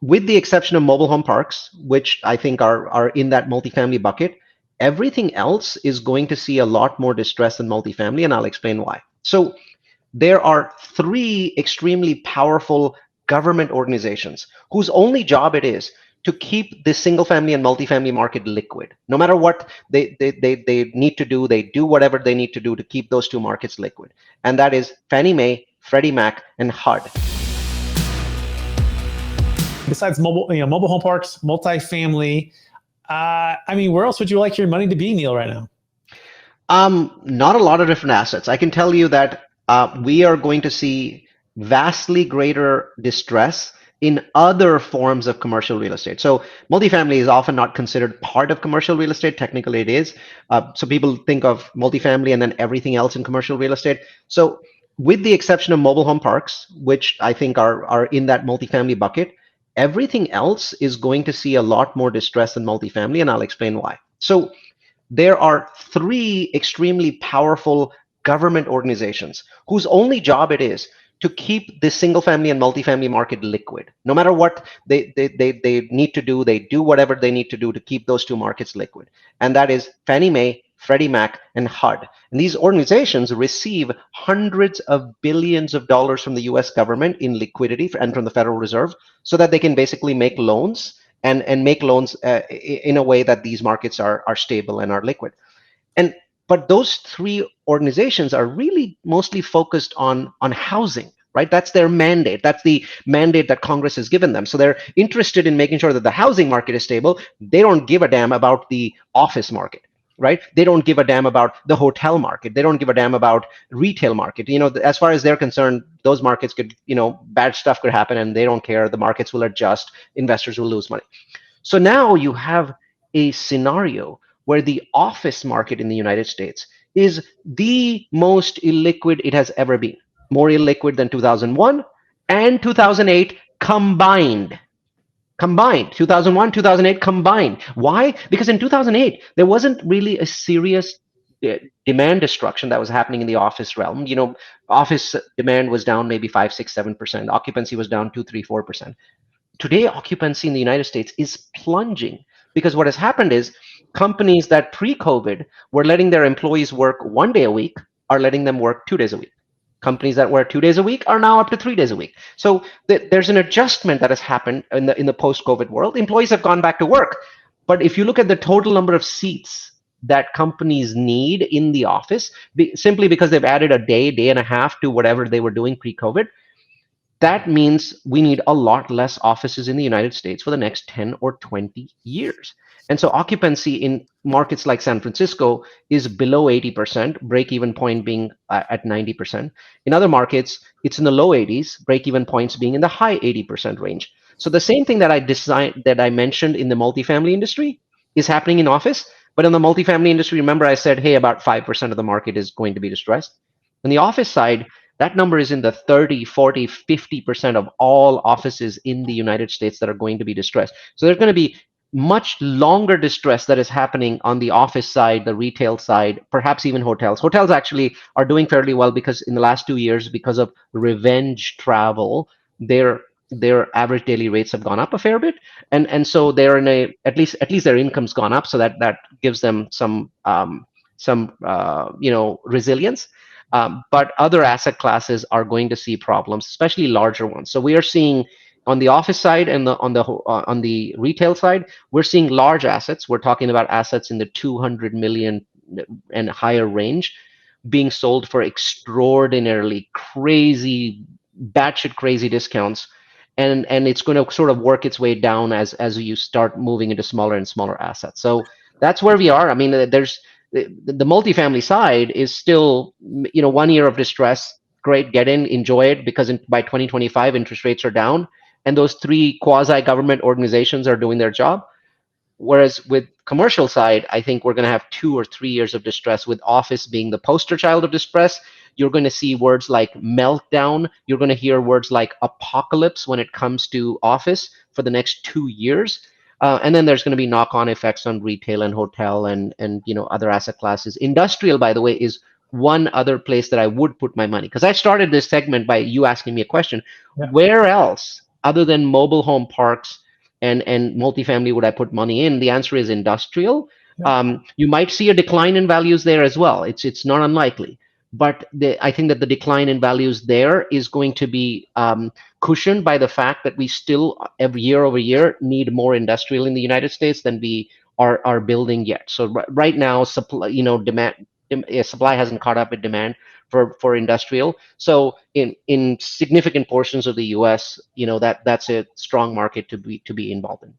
with the exception of mobile home parks, which I think are in that multifamily bucket, everything else is going to see a lot more distress than multifamily, and I'll explain why. So there are three extremely powerful government organizations whose only job it is to keep the single family and multifamily market liquid. No matter what they need to do, they do whatever they need to do to keep those two markets liquid. And that is Fannie Mae, Freddie Mac, and HUD. Besides mobile home parks, multifamily, where else would you like your money to be, Neal, right now? Not a lot of different assets. I can tell you that we are going to see vastly greater distress in other forms of commercial real estate. So multifamily is often not considered part of commercial real estate. Technically it is. So people think of multifamily and then everything else in commercial real estate. So with the exception of mobile home parks, which I think are in that multifamily bucket, everything else is going to see a lot more distress than multifamily, and I'll explain why. So there are three extremely powerful government organizations whose only job it is to keep the single family and multifamily market liquid. No matter what they need to do, they do whatever they need to do to keep those two markets liquid. And that is Fannie Mae, Freddie Mac, and HUD. And these organizations receive hundreds of billions of dollars from the US government in liquidity and from the Federal Reserve so that they can basically make loans and make loans in a way that these markets are stable and are liquid. But those three organizations are really mostly focused on housing, right? That's their mandate. That's the mandate that Congress has given them. So they're interested in making sure that the housing market is stable. They don't give a damn about the office market, right? They don't give a damn about the hotel market. They don't give a damn about retail market. As far as they're concerned, those markets could, bad stuff could happen and they don't care. The markets will adjust. Investors will lose money. So now you have a scenario where the office market in the United States is the most illiquid it has ever been. More illiquid than 2001 and 2008 combined. 2001, 2008 combined. Why? Because in 2008, there wasn't really a serious demand destruction that was happening in the office realm. Office demand was down maybe 5, 6, 7%. Occupancy was down 2, 3, 4%. Today, occupancy in the United States is plunging because what has happened is companies that pre-COVID were letting their employees work 1 day a week are letting them work 2 days a week. Companies that work 2 days a week are now up to 3 days a week. So there's an adjustment that has happened in the post-COVID world. Employees have gone back to work. But if you look at the total number of seats that companies need in the office, simply because they've added a day and a half to whatever they were doing pre-COVID, that means we need a lot less offices in the United States for the next 10 or 20 years. And so occupancy in markets like San Francisco is below 80%, break-even point being at 90%. In other markets, it's in the low 80s, break-even points being in the high 80% range. So the same thing that I mentioned in the multifamily industry is happening in office, but in the multifamily industry, remember I said, hey, about 5% of the market is going to be distressed. On the office side, that number is in the 30, 40, 50% of all offices in the United States that are going to be distressed. So there's going to be much longer distress that is happening on the office side, the retail side, perhaps even hotels. Hotels actually are doing fairly well because in the last 2 years, because of revenge travel, their average daily rates have gone up a fair bit, and so they're in at least their income's gone up, so that gives them some resilience. But other asset classes are going to see problems, especially larger ones. So we are seeing on the office side and on the retail side, we're seeing large assets. We're talking about assets in the 200 million and higher range being sold for extraordinarily crazy, batshit crazy discounts. And it's going to sort of work its way down as you start moving into smaller and smaller assets. So that's where we are. I mean, there's the multifamily side is still, 1 year of distress. Great, get in, enjoy it, because by 2025, interest rates are down. And those three quasi-government organizations are doing their job. Whereas with commercial side, I think we're going to have 2 or 3 years of distress, with office being the poster child of distress. You're going to see words like meltdown. You're going to hear words like apocalypse when it comes to office for the next 2 years. And then there's going to be knock-on effects on retail and hotel and other asset classes. Industrial, by the way, is one other place that I would put my money, because I started this segment by you asking me a question. Yeah. Where else other than mobile home parks and multifamily would I put money in? The answer is industrial. Yep. You might see a decline in values there as well. It's not unlikely, but I think that the decline in values there is going to be cushioned by the fact that we still every year over year need more industrial in the United States than we are building yet. So right now, supply, supply hasn't caught up with demand for industrial. So in significant portions of the U.S., that's a strong market to be involved in.